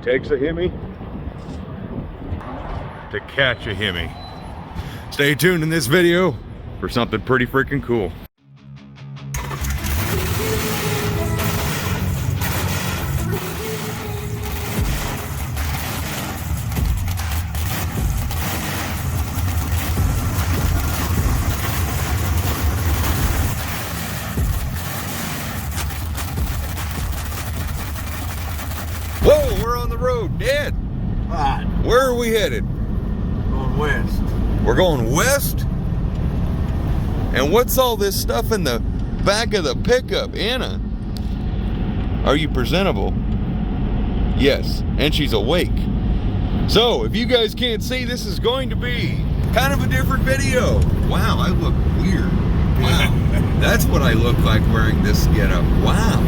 takes a Hemi to catch a Hemi. Stay tuned in this video for something pretty freaking cool. Whoa, we're on the road, Dad. Right. Where are we headed? Going west. We're going west? And what's all this stuff in the back of the pickup? Anna, are you presentable? Yes, and she's awake. So, if you guys can't see, this is going to be kind of a different video. Wow, I look weird. Wow, that's what I look like wearing this getup. Wow,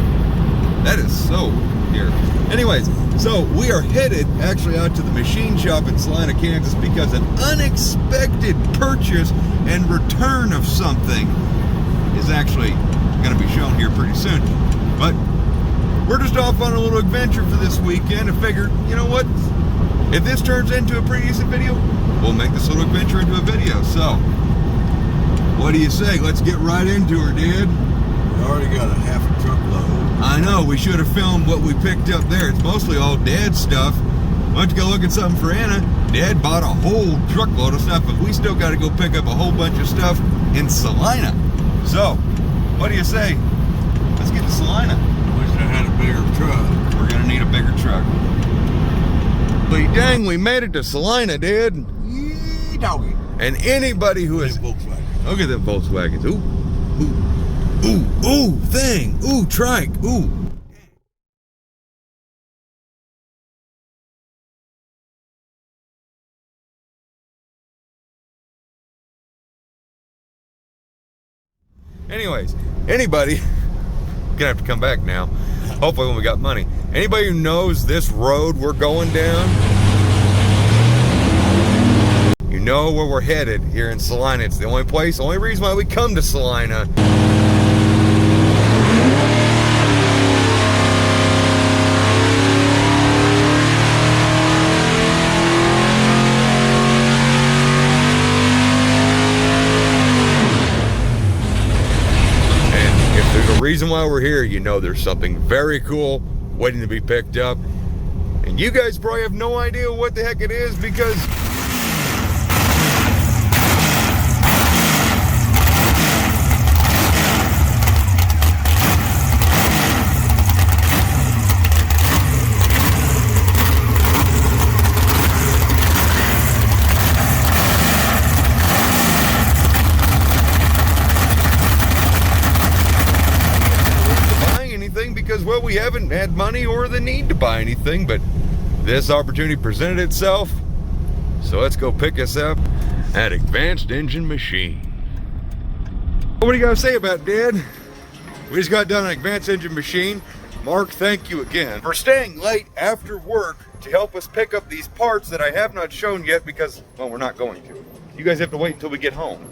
that is so weird. Anyways, so we are headed actually out to the machine shop in Salina, Kansas, because an unexpected purchase and return of something is actually going to be shown here pretty soon. But we're just off on a little adventure for this weekend and figured, you know what? If this turns into a pretty decent video, we'll make this little adventure into a video. So, what do you say? Let's get right into her, Dad. We already got a half a truckload. I know, we should have filmed what we picked up there. It's mostly all Dad's stuff. Why don't you go look at something for Anna? Dad bought a whole truckload of stuff, but we still got to go pick up a whole bunch of stuff in Salina. So, what do you say? Let's get to Salina. Wish I had a bigger truck. We're going to need a bigger truck. But dang, we made it to Salina, Dad. Yee doggy. And anybody who is... Volkswagen. Look at them Volkswagens. Ooh, ooh. Ooh, ooh, thing, ooh, trike, ooh. Anyways, anybody, gonna have to come back now, hopefully when we got money. Anybody who knows this road we're going down, you know where we're headed here in Salina. It's the only reason why we come to Salina. Reason why we're here, you know there's something very cool waiting to be picked up, and you guys probably have no idea what the heck it is because well, we haven't had money or the need to buy anything, but this opportunity presented itself. So let's go pick us up at Advanced Engine Machine. What do you got to say about it, Dad? We just got done an Advanced Engine Machine. Mark, thank you again for staying late after work to help us pick up these parts that I have not shown yet because, well, we're not going to. You guys have to wait until we get home.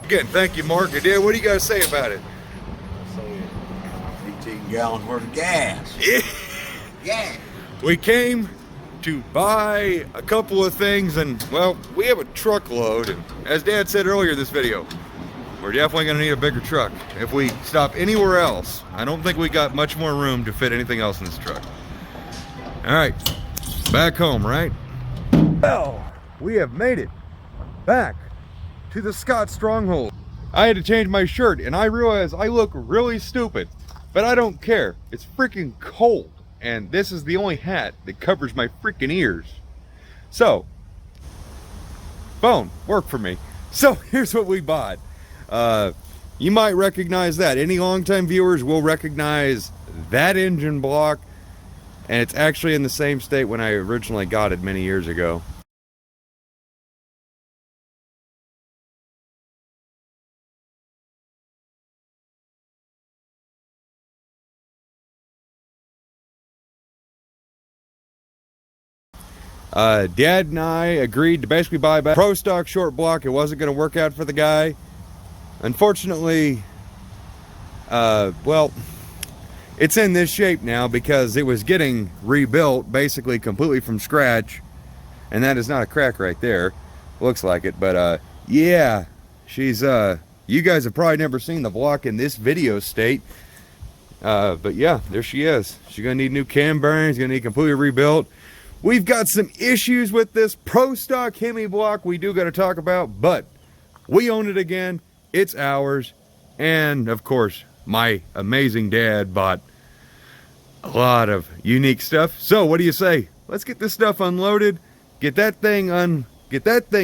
Again, thank you, Mark. And Dad, what do you got to say about it? 18 gallons worth of gas. Yeah. We came to buy a couple of things and, well, we have a truckload. And as Dad said earlier in this video, we're definitely going to need a bigger truck. If we stop anywhere else, I don't think we got much more room to fit anything else in this truck. All right, back home, right? Well, we have made it back to the Scott Stronghold. I had to change my shirt and I realized I look really stupid. But I don't care. It's freaking cold. And this is the only hat that covers my freaking ears. So, phone, work for me. So, here's what we bought. You might recognize that. Any longtime viewers will recognize that engine block. And it's actually in the same state when I originally got it many years ago. Dad and I agreed to basically buy back Pro Stock short block. It wasn't going to work out for the guy. Unfortunately, well, it's in this shape now because it was getting rebuilt basically completely from scratch. And that is not a crack right there. Looks like it, but yeah, she's you guys have probably never seen the block in this video state. But yeah, there she is. She's gonna need new cam bearings, gonna need completely rebuilt. We've got some issues with this pro stock Hemi block we do gotta talk about, but we own it again. It's ours. And of course, my amazing dad bought a lot of unique stuff. So what do you say? Let's get this stuff unloaded, get that thing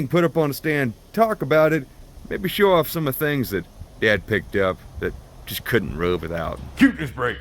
put up on a stand, talk about it, maybe show off some of the things that Dad picked up that just couldn't live without. Cuteness break.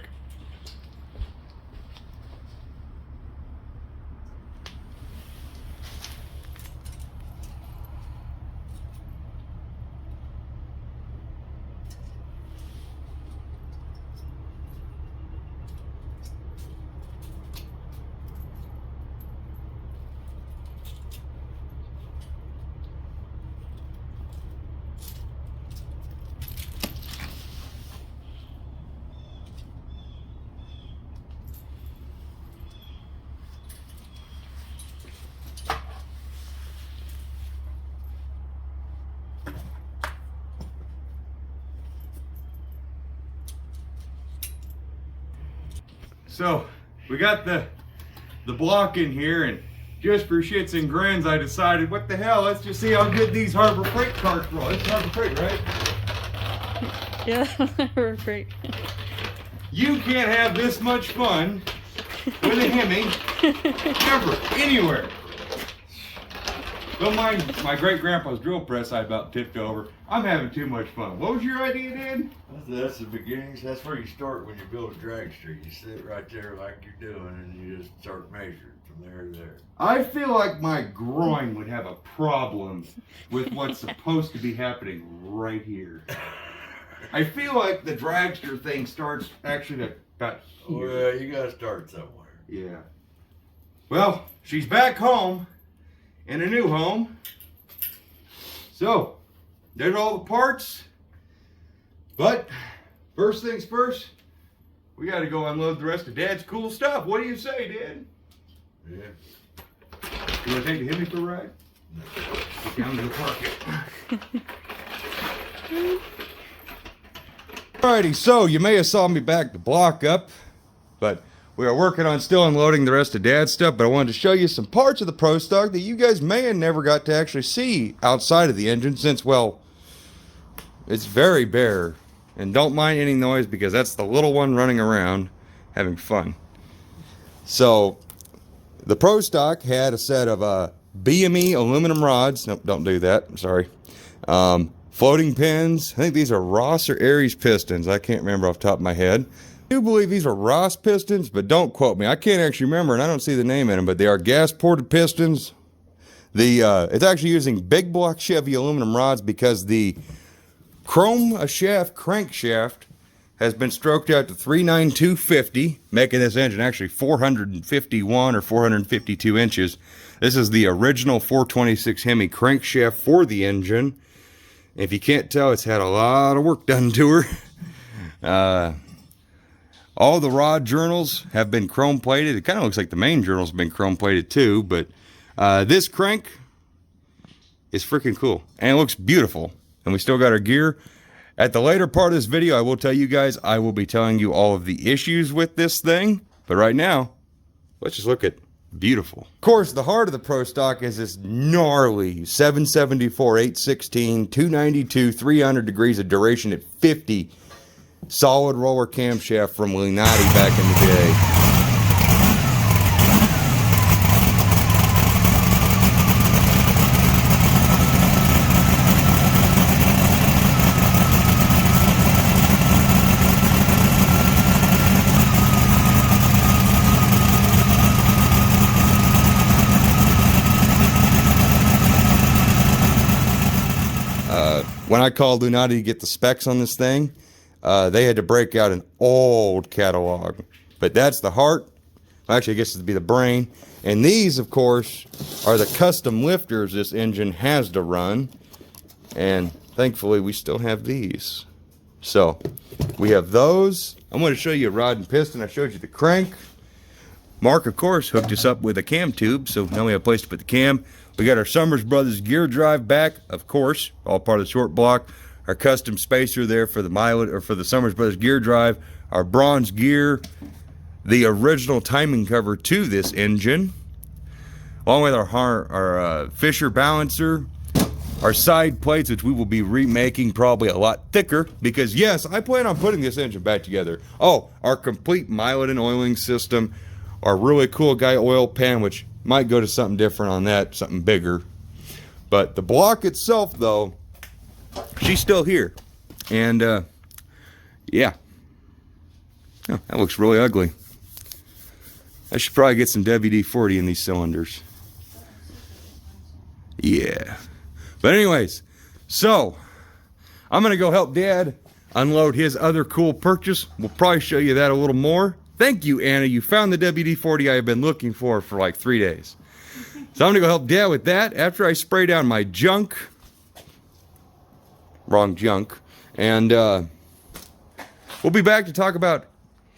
So we got the block in here, and just for shits and grins I decided, what the hell, let's just see how good these Harbor Freight carts roll. It's Harbor Freight, right? Yeah, Harbor Freight. You can't have this much fun with a Hemi ever, anywhere. Don't mind my great-grandpa's drill press I about tipped over. I'm having too much fun. What was your idea, Dan? That's the beginnings. That's where you start when you build a dragster. You sit right there like you're doing, and you just start measuring from there to there. I feel like my groin would have a problem with what's supposed to be happening right here. I feel like the dragster thing starts actually about here. Well, you gotta start somewhere. Yeah. Well, she's back home in a new home. So, there's all the parts. But, first things first, we gotta go unload the rest of Dad's cool stuff. What do you say, Dad? Yeah. You wanna take the Hemi for a ride? No. Get down to the park it. Alrighty, so you may have saw me back the block up, but we are working on still unloading the rest of Dad's stuff, but I wanted to show you some parts of the Pro Stock that you guys may have never got to actually see outside of the engine since, well, it's very bare. And don't mind any noise because that's the little one running around having fun. So, the Pro Stock had a set of BME aluminum rods. Nope, don't do that. I'm sorry. Floating pins. I think these are Ross or Aries pistons. I can't remember off the top of my head. I do believe these are Ross pistons, but don't quote me. I can't actually remember, and I don't see the name in them, but they are gas-ported pistons. It's actually using big block Chevy aluminum rods because the chrome shaft crankshaft has been stroked out to 39250, making this engine actually 451 or 452 inches. This is the original 426 Hemi crankshaft for the engine. If you can't tell, it's had a lot of work done to her. All the rod journals have been chrome plated. It kind of looks like the main journal's been chrome plated too, but this crank is freaking cool and it looks beautiful. And we still got our gear. At the later part of this video, I will tell you guys, I will be telling you all of the issues with this thing. But right now, let's just look at beautiful. Of course, the heart of the Pro Stock is this gnarly 774, 816, 292, 300 degrees of duration at 50 solid roller camshaft from Lunati back in the day. When I called Lunati to get the specs on this thing, they had to break out an old catalog. But that's the heart. Actually, I guess it'd be the brain. And these, of course, are the custom lifters this engine has to run. And thankfully, we still have these. So we have those. I'm going to show you a rod and piston. I showed you the crank. Mark, of course, hooked us up with a cam tube, so now we have a place to put the cam. We got our Summers Brothers gear drive back, of course, all part of the short block. Our custom spacer there for the mileage, or for the Summers Brothers gear drive. Our bronze gear, the original timing cover to this engine, along with our Fisher balancer, our side plates, which we will be remaking probably a lot thicker, because yes, I plan on putting this engine back together. Oh, our complete mileage and oiling system, our really cool guy oil pan, which might go to something different on that, something bigger. But the block itself, though, she's still here. And yeah. Oh, that looks really ugly. I should probably get some WD-40 in these cylinders. Yeah. But anyways, so I'm going to go help Dad unload his other cool purchase. We'll probably show you that a little more. Thank you, Anna. You found the WD-40 I have been looking for like 3 days. So I'm going to go help Dad with that after I spray down my junk. Wrong junk. And we'll be back to talk about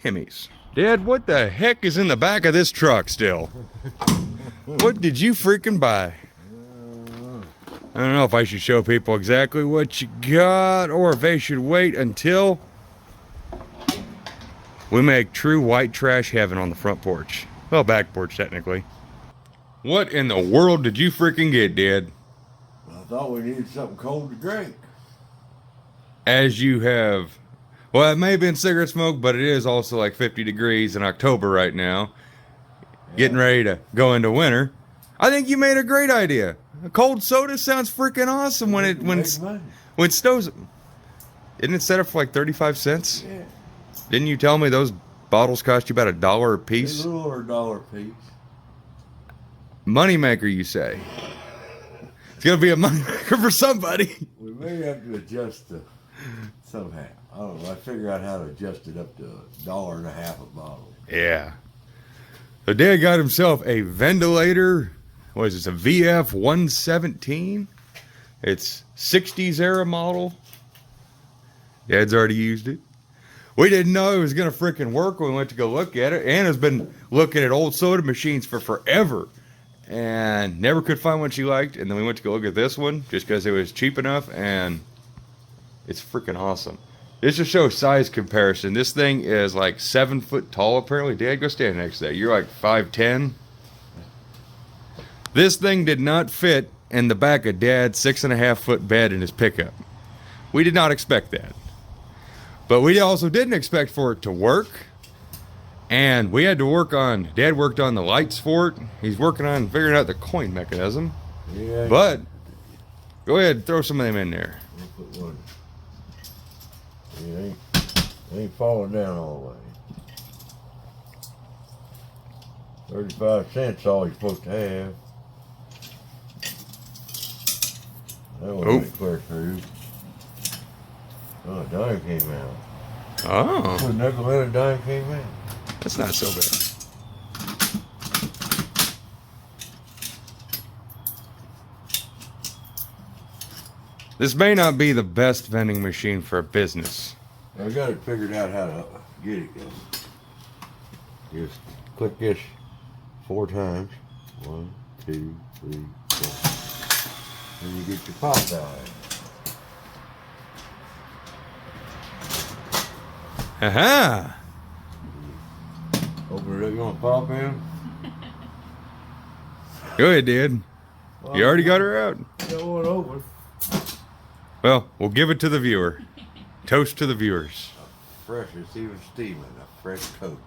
Hemis. Dad, what the heck is in the back of this truck still? What did you freaking buy? I don't know if I should show people exactly what you got or if they should wait until we make true white trash heaven on the front porch. Well, back porch, technically. What in the world did you freaking get, Dad? I thought we needed something cold to drink. As you have... Well, it may have been cigarette smoke, but it is also like 50 degrees in October right now. Yeah. Getting ready to go into winter. I think you made a great idea. A cold soda sounds freaking awesome when it snows. Isn't it set up for like 35 cents? Yeah. Didn't you tell me those bottles cost you about $1 a piece? A little over $1 a piece. Moneymaker, you say? It's gonna be a moneymaker for somebody. We may have to adjust the somehow. I don't know. I figure out how to adjust it up to $1.50 a bottle. Yeah. So Dad got himself a ventilator. What is this? A VF 117? It's 60's era model. Dad's already used it. We didn't know it was gonna freaking work when we went to go look at it. Anna's been looking at old soda machines for forever and never could find one she liked. And then we went to go look at this one just because it was cheap enough, and it's freaking awesome. Just to show size comparison, this thing is like 7 foot tall apparently. Dad, go stand next to that. You're like 5'10". This thing did not fit in the back of Dad's 6.5 foot bed in his pickup. We did not expect that. But we also didn't expect for it to work. And we had to work on, Dad worked on the lights for it. He's working on figuring out the coin mechanism. Yeah. But go ahead, throw some of them in there. We'll put one. It ain't falling down all the way. 35 cents all you're supposed to have. That wasn't clear through. Oh, a dime came out. Oh. The nickel and a dime came out. That's not so bad. This may not be the best vending machine for a business. I got it figured out how to get it going. Just click this 4 times. 1, 2, 3, 4. And you get your pop out. Aha! Open it up, you want to pop in? Go ahead, Dad. You already got her out. Got one open. Well, we'll give it to the viewer. Toast to the viewers. Fresh, it's even steaming. A fresh Coke.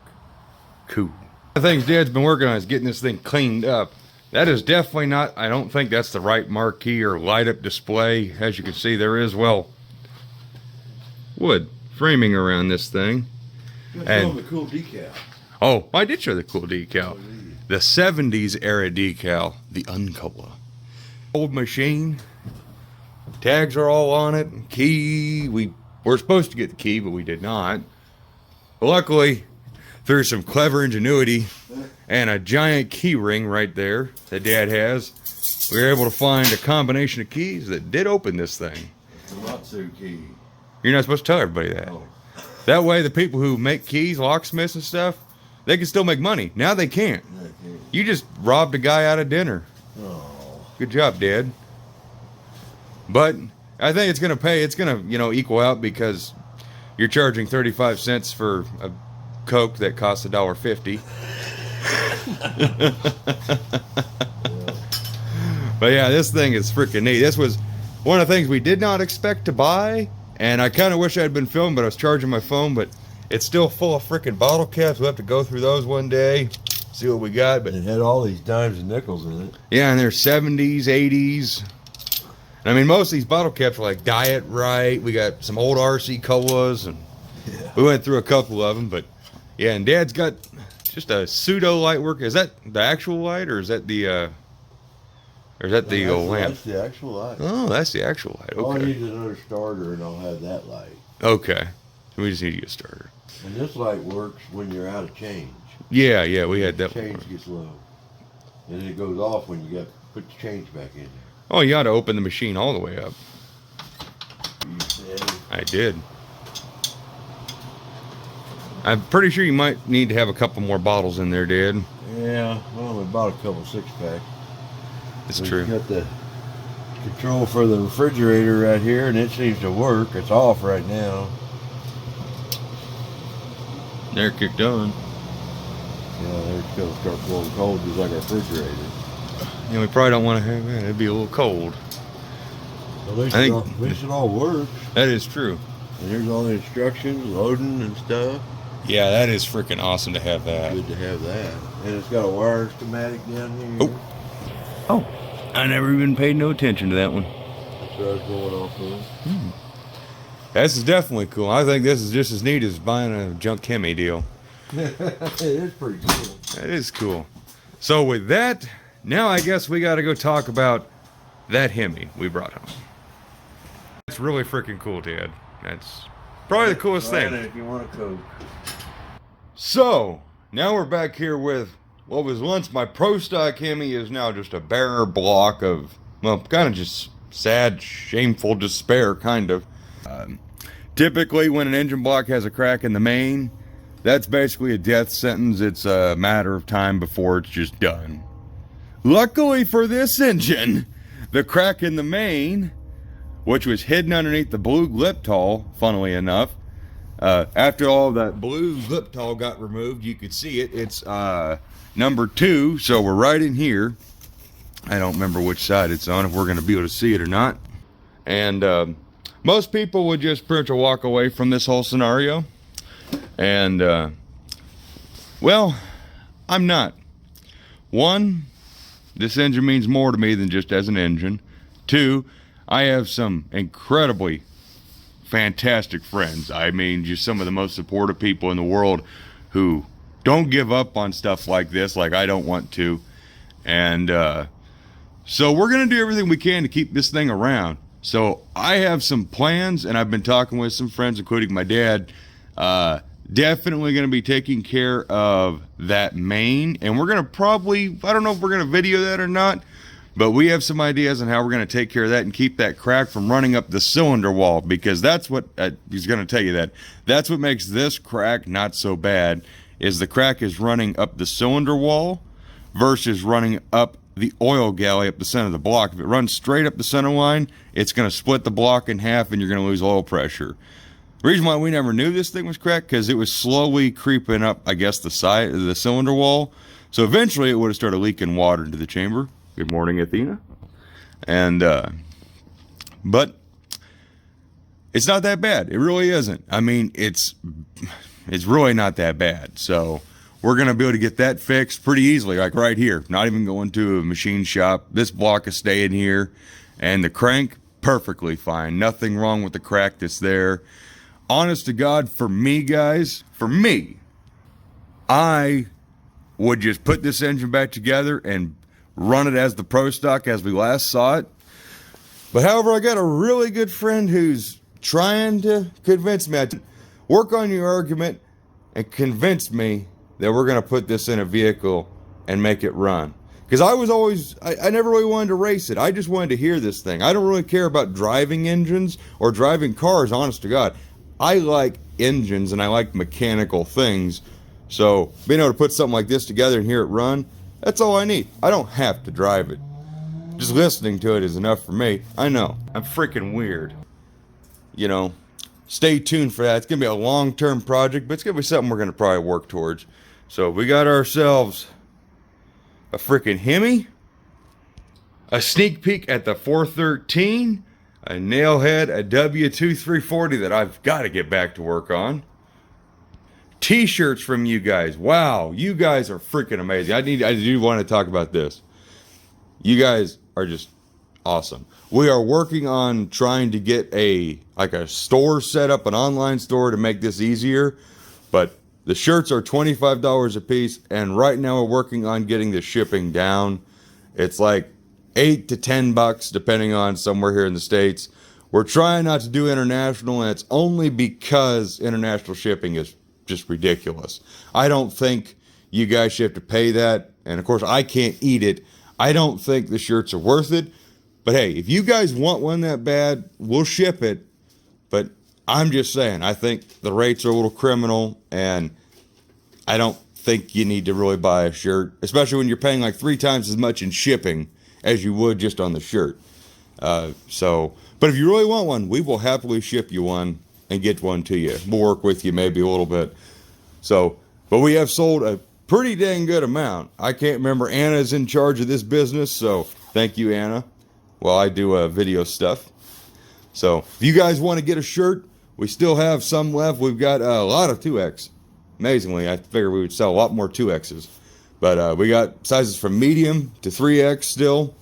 Cool. The things Dad's been working on is getting this thing cleaned up. That is definitely not, I don't think that's the right marquee or light up display. As you can see, there is, well, wood framing around this thing. Just show them the cool decal. Oh, I did show the cool decal. The 70's era decal, the Uncola. Old machine. Tags are all on it. Key, we were supposed to get the key, but we did not. But luckily, through some clever ingenuity and a giant key ring right there that Dad has, we were able to find a combination of keys that did open this thing. It's a Matsu key. You're not supposed to tell everybody that. Oh. That way, the people who make keys, locksmiths and stuff, they can still make money. Now they can't. You just robbed a guy out of dinner. Oh. Good job, Dad. But I think it's gonna pay. It's gonna, equal out because you're charging 35 cents for a Coke that costs $1.50. But yeah, this thing is freaking neat. This was one of the things we did not expect to buy, and I kind of wish I had been filmed, but I was charging my phone. But it's still full of freaking bottle caps. We'll have to go through those one day, see what we got. But it had all these dimes and nickels in it. Yeah, and there's 70s, 80s. I mean, most of these bottle caps are like Diet Right. We got some old RC Colas, and we went through a couple of them. But yeah, and Dad's got just a pseudo light work. Is that the actual light, or is that the old lamp? That's the actual light. Oh, that's the actual light. Okay. All I need is another starter, and I'll have that light. Okay. So we just need to get a starter. And this light works when you're out of change. Yeah, we had that Change one. gets low, and it goes off when you got to put the change back in there. Oh, you ought to open the machine all the way up. You said, I did. I'm pretty sure you might need to have a couple more bottles in there, Dad. yeah, well, we bought a couple 6-packs. It's We've true. got the control for the refrigerator right here, and it seems to work. It's off right now. They're kicked on. Yeah, they're going to start blowing cold just like our refrigerator. Yeah, we probably don't want to have that. It'd be a little cold. At least, I think- at least it all works. That is true. And here's all the instructions, loading and stuff. Yeah, that is freaking awesome to have that. Good to have that. And it's got a wire schematic down here. Oh, I never even paid no attention to that one. That's what I was going off of. This is definitely cool. I think this is just as neat as buying a junk Hemi deal. It is pretty cool. That is cool. So with that, now I guess we got to go talk about that Hemi we brought home. That's really freaking cool, Dad. That's probably the coolest thing. If you want a Coke. So, now we're back here with what was once my Pro Stock Hemi is now just a bare block of, well, kind of just sad, shameful despair, kind of. Typically, when an engine block has a crack in the main, that's basically a death sentence. It's a matter of time before it's just done. Luckily for this engine, the crack in the main, which was hidden underneath the blue lip tall, funnily enough, after all that blue lip tall got removed, you could see it. It's number 2, so we're right in here. I don't remember which side it's on, if we're going to be able to see it or not. And most people would just pretty much walk away from this whole scenario. And, well, I'm not. 1, this engine means more to me than just as an engine. 2, I have some incredibly fantastic friends. I mean, just some of the most supportive people in the world who don't give up on stuff like this, like I don't want to. And so we're going to do everything we can to keep this thing around. So I have some plans, and I've been talking with some friends, including my dad. Definitely going to be taking care of that main, and we're going to probably, I don't know if we're going to video that or not, but we have some ideas on how we're going to take care of that and keep that crack from running up the cylinder wall, because that's what, he's going to tell you that. That's what makes this crack not so bad, is the crack is running up the cylinder wall versus running up the oil galley up the center of the block. If it runs straight up the center line, it's going to split the block in half and you're going to lose oil pressure. The reason why we never knew this thing was cracked, because it was slowly creeping up, I guess, the side of the cylinder wall. So eventually it would have started leaking water into the chamber. Good morning, Athena. And, but it's not that bad. It really isn't. I mean, it's really not that bad. So we're going to be able to get that fixed pretty easily, like right here. Not even going to a machine shop. This block is staying here. And the crank, perfectly fine. Nothing wrong with the crack that's there. Honest to God, for me, guys, for me, I would just put this engine back together and run it as the Pro Stock as we last saw it. But however, I got a really good friend who's trying to convince me. Work on your argument and convince me that we're going to put this in a vehicle and make it run. Because I was always, I never really wanted to race it. I just wanted to hear this thing. I don't really care about driving engines or driving cars, honest to God. I like engines and I like mechanical things. So being able to put something like this together and hear it run, that's all I need. I don't have to drive it. Just listening to it is enough for me. I know, I'm freaking weird. You know, stay tuned for that. It's going to be a long-term project, but it's going to be something we're going to probably work towards. So we got ourselves a freaking Hemi, a sneak peek at the 413, a nailhead, a W2340 that I've got to get back to work on. T-shirts from you guys. Wow, you guys are freaking amazing. I do want to talk about this. You guys are just awesome. We are working on trying to get a store set up, an online store to make this easier, but the shirts are $25 a piece, and right now we're working on getting the shipping down. It's like $8 to $10 depending on somewhere here in the States. We're trying not to do international, and it's only because international shipping is just ridiculous. I don't think you guys should have to pay that, and of course I can't eat it. I don't think the shirts are worth it, but hey, if you guys want one that bad, we'll ship it. But I'm just saying, I think the rates are a little criminal, and I don't think you need to really buy a shirt, especially when you're paying like 3 times as much in shipping as you would just on the shirt. But if you really want one, we will happily ship you one and get one to you. We'll work with you maybe a little bit. But we have sold a pretty dang good amount. I can't remember. Anna's in charge of this business, so thank you, Anna. Well, I do video stuff. So if you guys want to get a shirt, we still have some left. We've got a lot of 2X. Amazingly, I figured we would sell a lot more 2Xs. But we got sizes from medium to 3X still.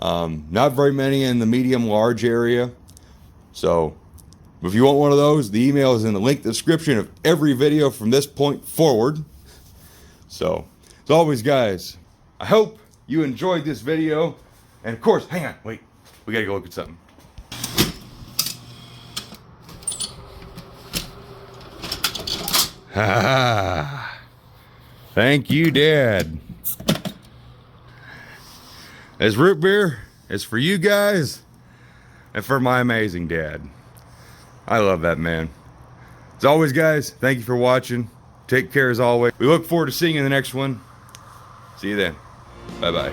Not very many in the medium-large area. So if you want one of those, the email is in the link description of every video from this point forward. So, as always, guys, I hope you enjoyed this video. And of course, hang on, wait. We gotta go look at something. Thank you, Dad. This root beer is for you guys and for my amazing dad. I love that man. As always, guys, thank you for watching. Take care as always. We look forward to seeing you in the next one. See you then. Bye-bye.